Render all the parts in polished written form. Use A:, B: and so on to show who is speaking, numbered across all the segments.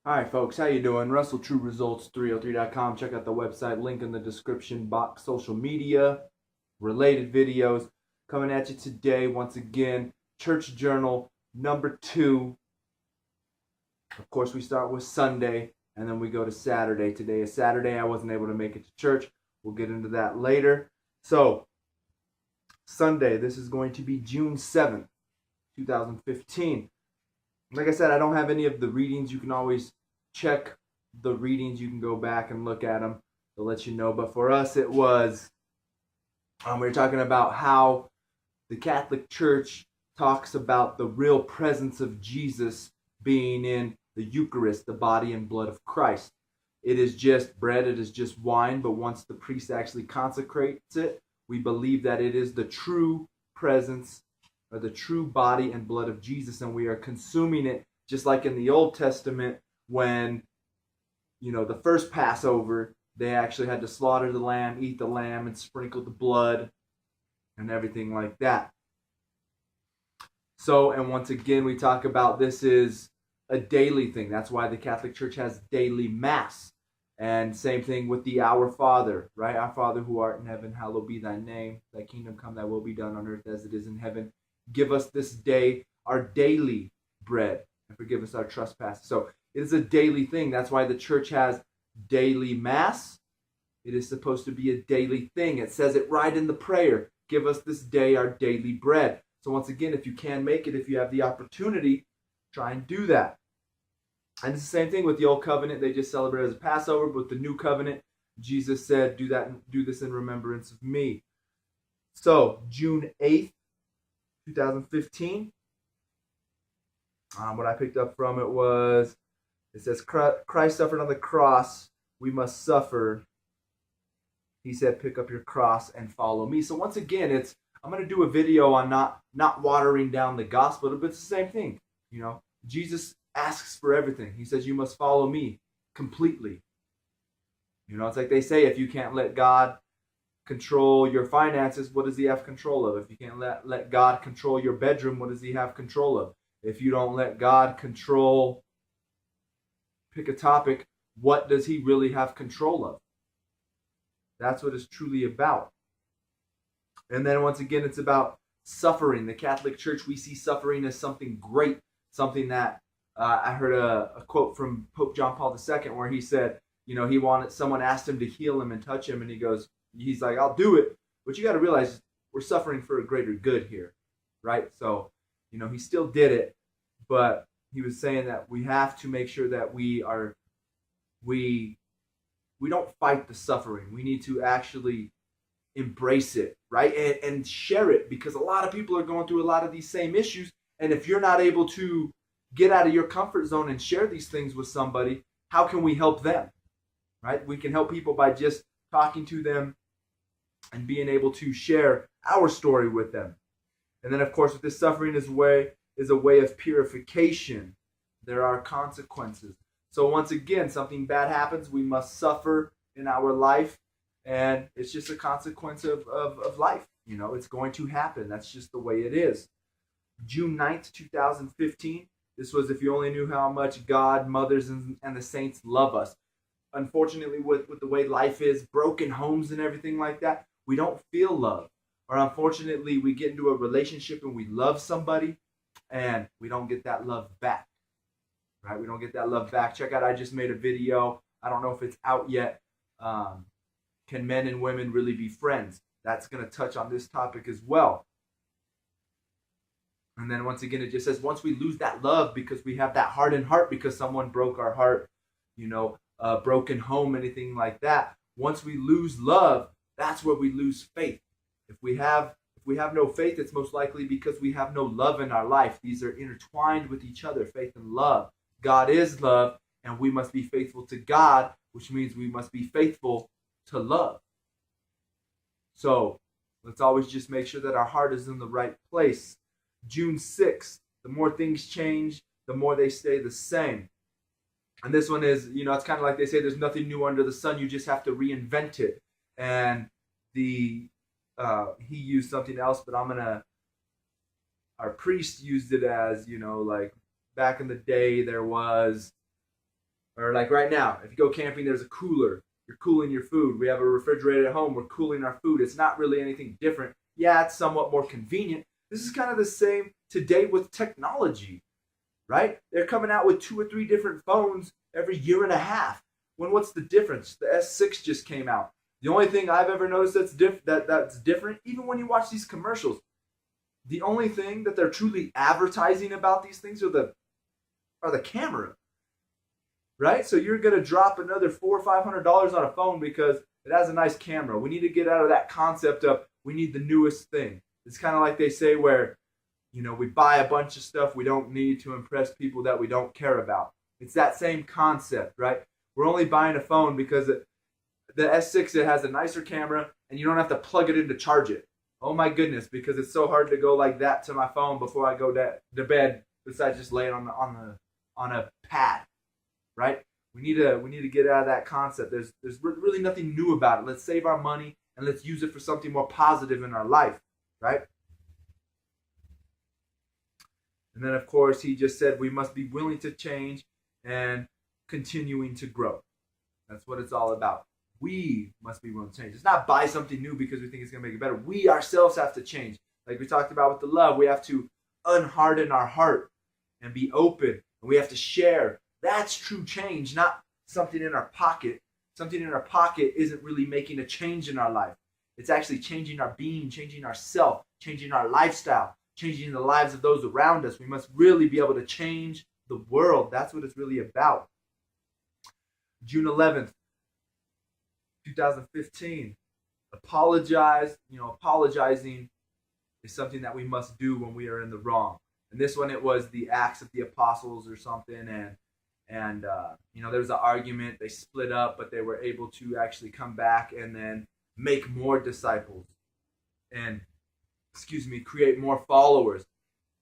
A: Hi folks, how you doing? Russell True Results 303.com. Check out the website, link in the description box. Social media, related videos coming at you today. Once again, Church Journal number 2. Of course, we start with Sunday and then we go to Saturday. Today is Saturday. I wasn't able to make it to church. We'll get into that later. So, Sunday, this is going to be June 7th, 2015. Like I said, I don't have any of the readings. You can always check the readings. You can go back and look at them. They'll let you know. But for us, it was, we were talking about how the Catholic Church talks about the real presence of Jesus being in the Eucharist, the body and blood of Christ. It is just bread, it is just wine, but once the priest actually consecrates it, we believe that it is the true presence or the true body and blood of Jesus, and we are consuming it just like in the Old Testament when, the first Passover, they actually had to slaughter the lamb, eat the lamb, and sprinkle the blood and everything like that. So, and once again, we talk about this is a daily thing. That's why the Catholic Church has daily Mass. And same thing with the Our Father, right? Our Father who art in heaven, hallowed be thy name. Thy kingdom come, thy will be done on earth as it is in heaven. Give us this day our daily bread and forgive us our trespasses. So it is a daily thing. That's why the church has daily Mass. It is supposed to be a daily thing. It says it right in the prayer. Give us this day our daily bread. So once again, if you can make it, if you have the opportunity, try and do that. And it's the same thing with the Old Covenant. They just celebrate as a Passover, but with the New Covenant, Jesus said, do this in remembrance of me. So June 8th, 2015. What I picked up from it says, Christ suffered on the cross. We must suffer. He said, pick up your cross and follow me. So once again, I'm going to do a video on not watering down the gospel, but it's the same thing. Jesus asks for everything. He says, you must follow me completely. It's like they say, if you can't let God control your finances, what does he have control of? If you can't let God control your bedroom, what does he have control of? If you don't let God control, pick a topic, what does he really have control of? That's what it's truly about. And then once again, it's about suffering. The Catholic Church, we see suffering as something great, something that I heard a quote from Pope John Paul II where he said, someone asked him to heal him and touch him, and he's like, I'll do it. But you got to realize we're suffering for a greater good here, right? So, he still did it, but he was saying that we have to make sure that we don't fight the suffering. We need to actually embrace it, right? And share it, because a lot of people are going through a lot of these same issues. And if you're not able to get out of your comfort zone and share these things with somebody, how can we help them, right? We can help people by just talking to them and being able to share our story with them. And then, of course, with this suffering is a way of purification. There are consequences. So once again, something bad happens, we must suffer in our life, and it's just a consequence of life. It's going to happen. That's just the way it is. June 9th, 2015. This was if you only knew how much God, mothers, and the saints love us. Unfortunately, with the way life is, broken homes and everything like that, we don't feel love. Or unfortunately, we get into a relationship and we love somebody and we don't get that love back. Right? We don't get that love back. Check out, I just made a video. I don't know if it's out yet. Can men and women really be friends? That's going to touch on this topic as well. And then once again, it just says once we lose that love because we have that hardened heart because someone broke our heart, broken home, anything like that. Once we lose love, that's where we lose faith. If we have no faith, it's most likely because we have no love in our life. These are intertwined with each other, faith and love. God is love, and we must be faithful to God, which means we must be faithful to love. So let's always just make sure that our heart is in the right place. June 6th, the more things change, the more they stay the same. And this one is, it's kind of like they say, there's nothing new under the sun. You just have to reinvent it. And he used something else, but our priest used it as, like back in the day, there was Or like right now, if you go camping, there's a cooler. You're cooling your food. We have a refrigerator at home. We're cooling our food. It's not really anything different. Yeah, it's somewhat more convenient. This is kind of the same today with technology, right? They're coming out with 2 or 3 different phones every year and a half. What's the difference? The S6 just came out. The only thing I've ever noticed that's different, even when you watch these commercials, the only thing that they're truly advertising about these things are the camera, right? So you're gonna drop another $400 or $500 on a phone because it has a nice camera. We need to get out of that concept of we need the newest thing. It's kind of like they say where, we buy a bunch of stuff we don't need to impress people that we don't care about. It's that same concept, right? We're only buying a phone because the S6, it has a nicer camera and you don't have to plug it in to charge it. Oh my goodness, because it's so hard to go like that to my phone before I go to bed, besides just laying on a pad, right? We need to get out of that concept. There's really nothing new about it. Let's save our money and let's use it for something more positive in our life, right? And then, of course, he just said we must be willing to change and continuing to grow. That's what it's all about. We must be willing to change. It's not buy something new because we think it's going to make it better. We ourselves have to change. Like we talked about with the love, we have to unharden our heart and be open. And we have to share. That's true change, not something in our pocket. Something in our pocket isn't really making a change in our life. It's actually changing our being, changing ourself, changing our lifestyle, changing the lives of those around us. We must really be able to change the world. That's what it's really about. June 11th, 2015. Apologizing is something that we must do when we are in the wrong. And this one, it was the Acts of the Apostles or something. And there was an argument. They split up, but they were able to actually come back and then make more disciples. And, create more followers.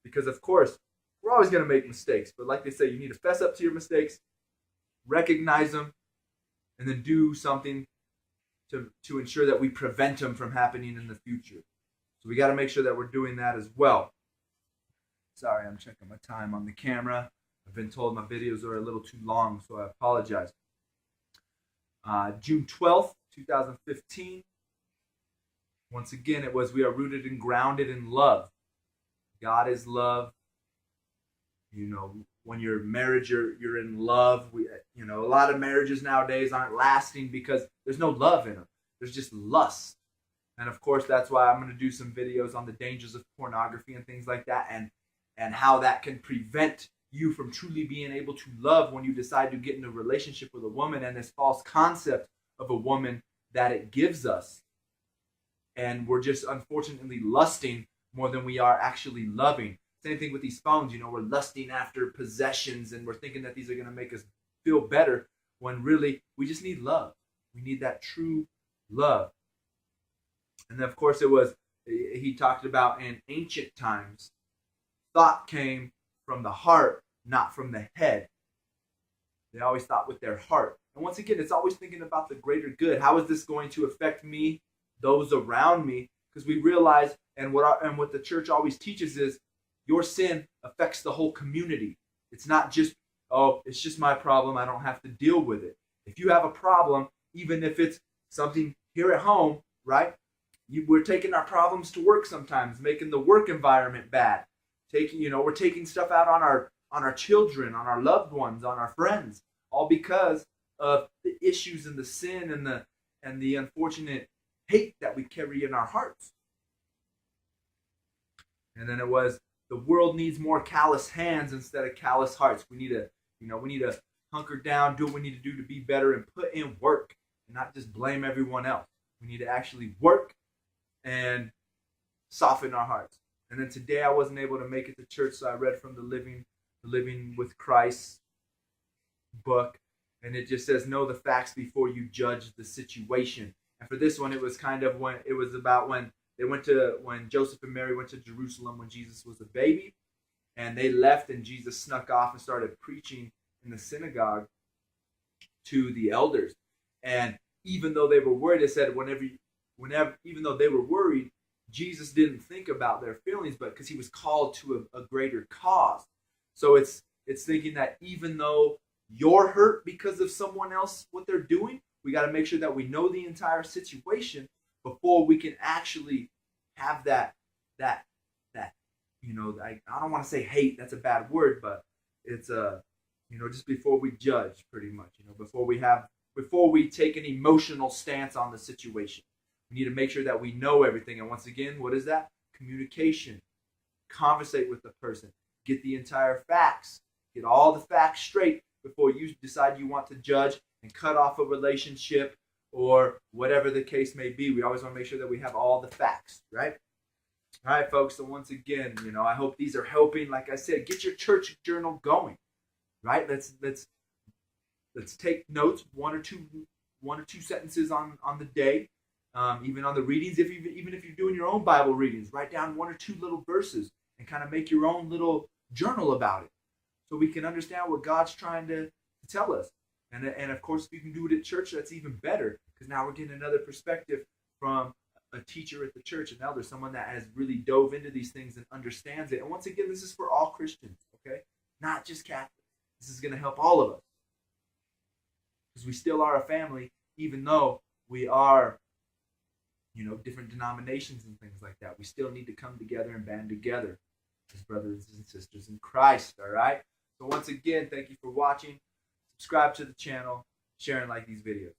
A: Because, of course, we're always going to make mistakes. But like they say, you need to fess up to your mistakes, recognize them, and then do something to ensure that we prevent them from happening in the future. So we got to make sure that we're doing that as well. Sorry, I'm checking my time on the camera. I've been told my videos are a little too long, so I apologize. June 12th, 2015. Once again, it was we are rooted and grounded in love. God is love. When you're married, you're in love. A lot of marriages nowadays aren't lasting because there's no love in them. There's just lust. And of course, that's why I'm going to do some videos on the dangers of pornography and things like that, and how that can prevent you from truly being able to love when you decide to get in a relationship with a woman, and this false concept of a woman that it gives us. And we're just unfortunately lusting more than we are actually loving. Same thing with these phones. We're lusting after possessions and we're thinking that these are going to make us feel better when really we just need love. We need that true love. And then, of course, he talked about in ancient times, thought came from the heart, not from the head. They always thought with their heart. And once again, it's always thinking about the greater good. How is this going to affect me, those around me? Because we realize, and what the church always teaches is, your sin affects the whole community. It's not just, it's just my problem, I don't have to deal with it. If you have a problem, even if it's something here at home, right? We're taking our problems to work sometimes, making the work environment bad. We're taking stuff out on our children, on our loved ones, on our friends, all because of the issues and the sin and the unfortunate hate that we carry in our hearts. And then it was, the world needs more callous hands instead of callous hearts. We need to hunker down, do what we need to do to be better, and put in work, and not just blame everyone else. We need to actually work and soften our hearts. And then today I wasn't able to make it to church, so I read from the Living with Christ book, and it just says, know the facts before you judge the situation. And for this one, it was kind of when Joseph and Mary went to Jerusalem when Jesus was a baby, and they left, and Jesus snuck off and started preaching in the synagogue to the elders. And even though they were worried, it said even though they were worried, Jesus didn't think about their feelings, but because he was called to a greater cause. So it's thinking that even though you're hurt because of someone else, what they're doing. We got to make sure that we know the entire situation before we can actually have that, I don't want to say hate, that's a bad word, but it's just before we judge, pretty much, before we take an emotional stance on the situation. We need to make sure that we know everything. And once again, what is that? Communication. Conversate with the person. Get the entire facts. Get all the facts straight before you decide you want to judge and cut off a relationship or whatever the case may be. We always want to make sure that we have all the facts, right? All right, folks. So once again, I hope these are helping. Like I said, get your church journal going, right? Let's take notes, one or two sentences on the day. Even on the readings, even if you're doing your own Bible readings, write down one or two little verses and kind of make your own little journal about it, so we can understand what God's trying to tell us. And of course, if you can do it at church, that's even better, because now we're getting another perspective from a teacher at the church, an elder, someone that has really dove into these things and understands it. And once again, this is for all Christians, okay? Not just Catholics. This is going to help all of us, because we still are a family, even though we are different denominations and things like that. We still need to come together and band together as brothers and sisters in Christ, all right? So once again, thank you for watching. Subscribe to the channel, share and like these videos.